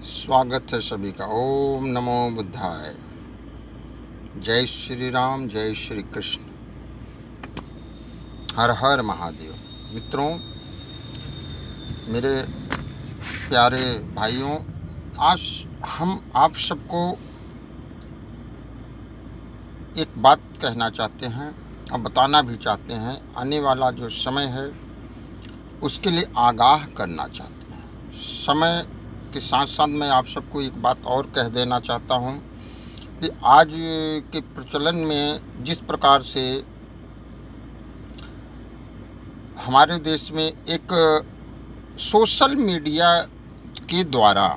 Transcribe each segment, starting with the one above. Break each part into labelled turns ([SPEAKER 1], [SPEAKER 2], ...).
[SPEAKER 1] स्वागत है सभी का। ओम नमो बुद्धाय। जय श्री राम, जय श्री कृष्ण, हर हर महादेव। मित्रों, मेरे प्यारे भाइयों, आज हम आप सबको एक बात कहना चाहते हैं और बताना भी चाहते हैं। आने वाला जो समय है उसके लिए आगाह करना चाहते हैं। समय के साथ साथ मैं आप सबको एक बात और कह देना चाहता हूँ कि आज के प्रचलन में जिस प्रकार से हमारे देश में एक सोशल मीडिया के द्वारा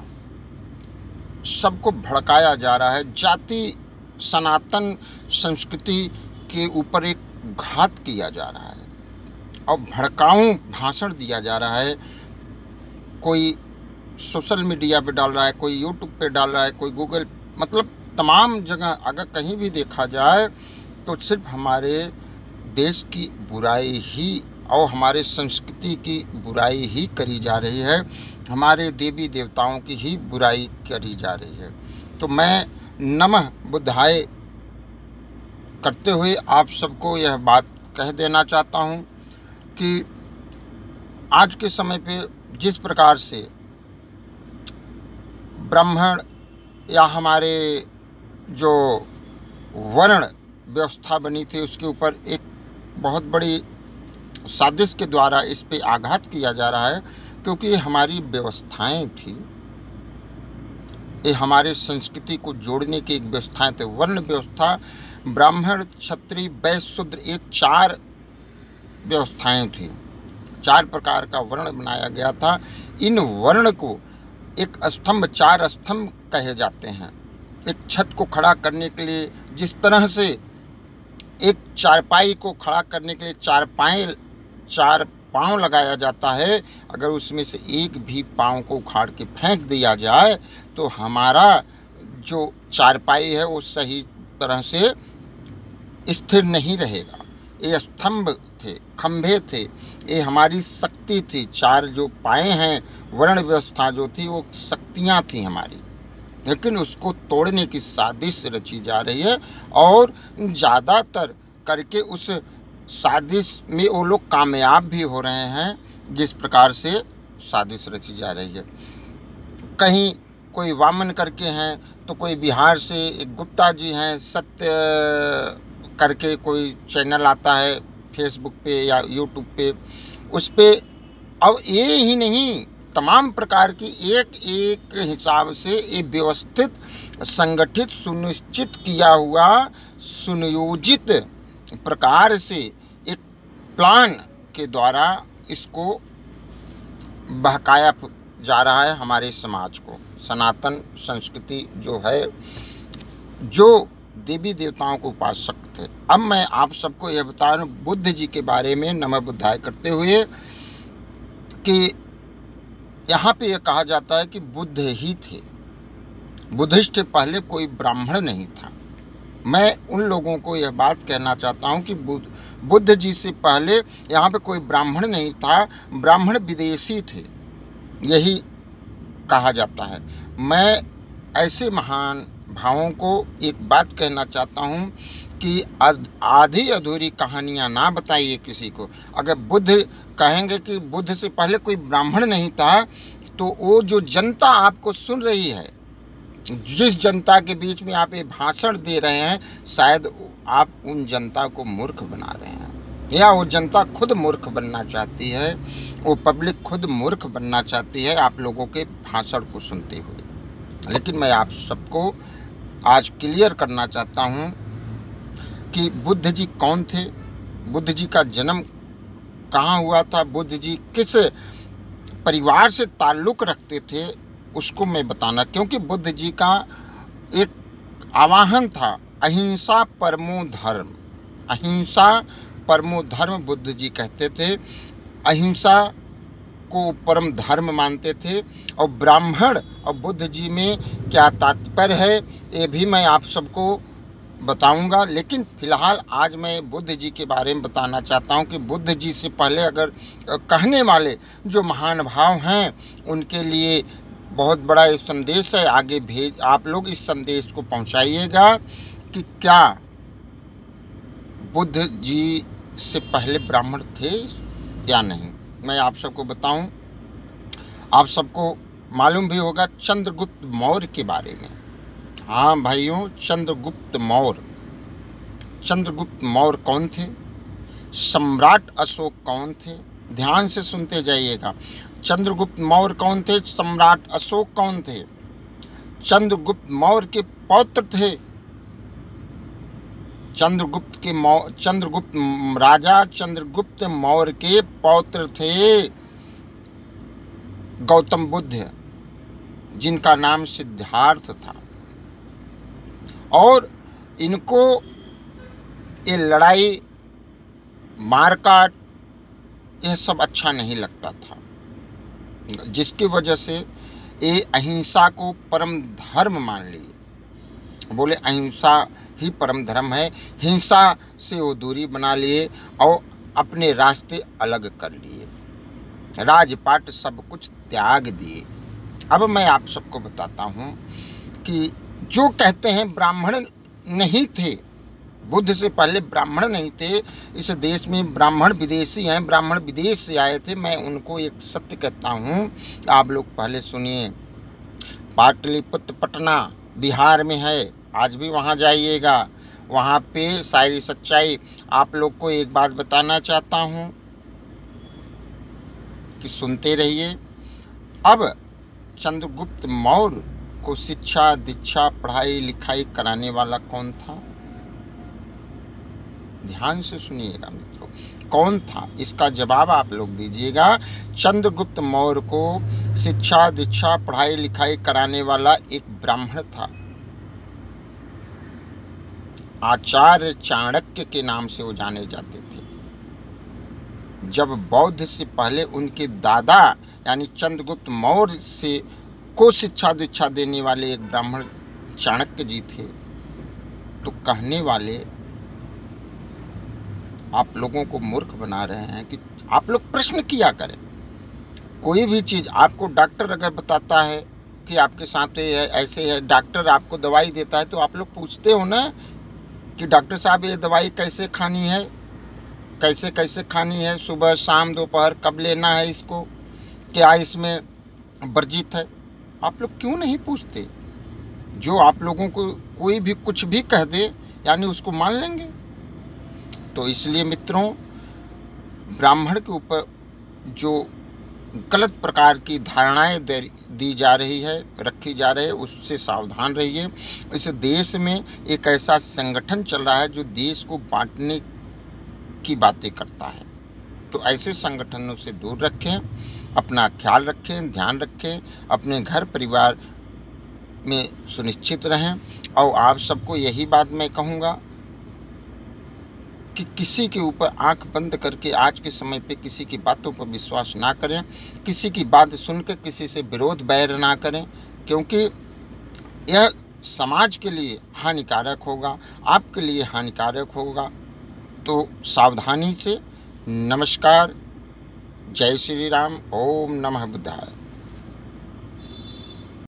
[SPEAKER 1] सबको भड़काया जा रहा है, जाति सनातन संस्कृति के ऊपर एक घात किया जा रहा है और भड़काऊ भाषण दिया जा रहा है। कोई सोशल मीडिया पे डाल रहा है, कोई यूट्यूब पे डाल रहा है, कोई गूगल, मतलब तमाम जगह अगर कहीं भी देखा जाए तो सिर्फ हमारे देश की बुराई ही और हमारे संस्कृति की बुराई ही करी जा रही है, हमारे देवी देवताओं की ही बुराई करी जा रही है। तो मैं नमः बुद्धाय करते हुए आप सबको यह बात कह देना चाहता हूँ कि आज के समय पे जिस प्रकार से ब्राह्मण या हमारे जो वर्ण व्यवस्था बनी थी उसके ऊपर एक बहुत बड़ी साजिश के द्वारा इस पे आघात किया जा रहा है, क्योंकि ये हमारी व्यवस्थाएं थी, ये हमारे संस्कृति को जोड़ने की एक व्यवस्थाएं थे। वर्ण व्यवस्था, ब्राह्मण क्षत्रिय वैश्य शूद्र, एक 4 व्यवस्थाएं थी, 4 प्रकार का वर्ण बनाया गया था। इन वर्ण को एक स्तंभ, 4 स्तंभ कहे जाते हैं। एक छत को खड़ा करने के लिए जिस तरह से एक चारपाई को खड़ा करने के लिए 4 पाँव लगाया जाता है, अगर उसमें से एक भी पाँव को उखाड़ के फेंक दिया जाए तो हमारा जो चारपाई है वो सही तरह से स्थिर नहीं रहेगा। ये स्तंभ थे, खंभे थे, ये हमारी शक्ति थी। 4 जो पाए हैं, वर्ण व्यवस्था जो थी वो शक्तियाँ थी हमारी, लेकिन उसको तोड़ने की साजिश रची जा रही है और ज़्यादातर करके उस साजिश में वो लोग कामयाब भी हो रहे हैं, जिस प्रकार से साजिश रची जा रही है। कहीं कोई वामन करके हैं तो कोई बिहार से एक गुप्ता जी हैं, सत्य करके कोई चैनल आता है फेसबुक पे या यूट्यूब पे, उस पे अब ये ही नहीं, तमाम प्रकार की एक एक हिसाब से ये व्यवस्थित, संगठित, सुनिश्चित किया हुआ, सुनियोजित प्रकार से एक प्लान के द्वारा इसको बहकाया जा रहा है हमारे समाज को। सनातन संस्कृति जो है, जो देवी देवताओं को उपासक थे। अब मैं आप सबको यह बता रहा हूँ बुद्ध जी के बारे में नमः बुद्धाय करते हुए कि यहाँ पे यह कहा जाता है कि बुद्ध ही थे, बुद्धिस्ट पहले कोई ब्राह्मण नहीं था। मैं उन लोगों को यह बात कहना चाहता हूँ कि बुद्ध जी से पहले यहाँ पे कोई ब्राह्मण नहीं था, ब्राह्मण विदेशी थे, यही कहा जाता है। मैं ऐसे महान भावों को एक बात कहना चाहता हूँ कि आधी अधूरी कहानियाँ ना बताइए किसी को। अगर बुद्ध कहेंगे कि बुद्ध से पहले कोई ब्राह्मण नहीं था, तो वो जो जनता आपको सुन रही है, जिस जनता के बीच में आप ये भाषण दे रहे हैं, शायद आप उन जनता को मूर्ख बना रहे हैं, या वो जनता खुद मूर्ख बनना चाहती है, वो पब्लिक खुद मूर्ख बनना चाहती है आप लोगों के भाषण को सुनते हुए। लेकिन मैं आप सबको आज क्लियर करना चाहता हूँ कि बुद्ध जी कौन थे, बुद्ध जी का जन्म कहाँ हुआ था, बुद्ध जी किस परिवार से ताल्लुक़ रखते थे, उसको मैं बताना। क्योंकि बुद्ध जी का एक आवाहन था, अहिंसा परमो धर्म, अहिंसा परमो धर्म बुद्ध जी कहते थे। अहिंसा को परम धर्म मानते थे। और ब्राह्मण और बुद्ध जी में क्या तात्पर्य है ये भी मैं आप सबको बताऊंगा। लेकिन फ़िलहाल आज मैं बुद्ध जी के बारे में बताना चाहता हूं कि बुद्ध जी से पहले अगर कहने वाले जो महान भाव हैं उनके लिए बहुत बड़ा ये संदेश है, आगे भेज, आप लोग इस संदेश को पहुंचाइएगा कि क्या बुद्ध जी से पहले ब्राह्मण थे या नहीं। मैं आप सबको बताऊं, आप सबको मालूम भी होगा चंद्रगुप्त मौर्य के बारे में। हाँ भाइयों, चंद्रगुप्त मौर्य। चंद्रगुप्त मौर्य कौन थे? सम्राट अशोक कौन थे? ध्यान से सुनते जाइएगा। चंद्रगुप्त मौर्य कौन थे? सम्राट अशोक कौन थे? चंद्रगुप्त मौर्य के पौत्र थे। चंद्रगुप्त राजा चंद्रगुप्त मौर्य के पौत्र थे गौतम बुद्ध, जिनका नाम सिद्धार्थ था। और इनको ये लड़ाई मारकाट यह सब अच्छा नहीं लगता था, जिसकी वजह से ये अहिंसा को परम धर्म मान लिए। बोले अहिंसा ही परम धर्म है। हिंसा से वो दूरी बना लिए और अपने रास्ते अलग कर लिए, राजपाट सब कुछ त्याग दिए। अब मैं आप सबको बताता हूँ कि जो कहते हैं ब्राह्मण नहीं थे, बुद्ध से पहले ब्राह्मण नहीं थे, इस देश में ब्राह्मण विदेशी हैं, ब्राह्मण विदेश से आए थे, मैं उनको एक सत्य कहता हूँ। आप लोग पहले सुनिए। पाटलिपुत्र पटना बिहार में है, आज भी वहाँ जाइएगा, वहाँ पे सारी सच्चाई आप लोग को एक बात बताना चाहता हूँ कि सुनते रहिए। अब चंद्रगुप्त मौर्य को शिक्षा दीक्षा पढ़ाई लिखाई कराने वाला कौन था? ध्यान से सुनिएगा मित्रों, कौन था? इसका जवाब आप लोग दीजिएगा। चंद्रगुप्त मौर्य को शिक्षा दीक्षा पढ़ाई लिखाई कराने वाला एक ब्राह्मण था। आचार्य चाणक्य के नाम से वो जाने जाते थे। जब बौद्ध से पहले उनके दादा यानी चंद्रगुप्त मौर्य से को शिक्षा दीक्षा देने वाले एक ब्राह्मण चाणक्य जी थे, तो कहने वाले आप लोगों को मूर्ख बना रहे हैं कि आप लोग प्रश्न किया करें। कोई भी चीज़ आपको डॉक्टर अगर बताता है कि आपके साथ ऐसे है, डॉक्टर आपको दवाई देता है, तो आप लोग पूछते हो ना कि डॉक्टर साहब ये दवाई कैसे खानी है, कैसे कैसे खानी है, सुबह शाम दोपहर कब लेना है इसको, क्या इसमें वर्जित है? आप लोग क्यों नहीं पूछते? जो आप लोगों को कोई भी कुछ भी कह दे यानी उसको मान लेंगे। तो इसलिए मित्रों, ब्राह्मण के ऊपर जो गलत प्रकार की धारणाएं दी जा रही है, रखी जा रही है, उससे सावधान रहिए। इस देश में एक ऐसा संगठन चल रहा है जो देश को बांटने की बातें करता है, तो ऐसे संगठनों से दूर रखें, अपना ख्याल रखें, ध्यान रखें, अपने घर परिवार में सुनिश्चित रहें। और आप सबको यही बात मैं कहूँगा कि किसी के ऊपर आंख बंद करके आज के समय पे किसी की बातों पर विश्वास ना करें, किसी की बात सुनकर किसी से विरोध बैर ना करें, क्योंकि यह समाज के लिए हानिकारक होगा, आपके लिए हानिकारक होगा। तो सावधानी से। नमस्कार, जय श्री राम, ओम नमः बुद्धाय।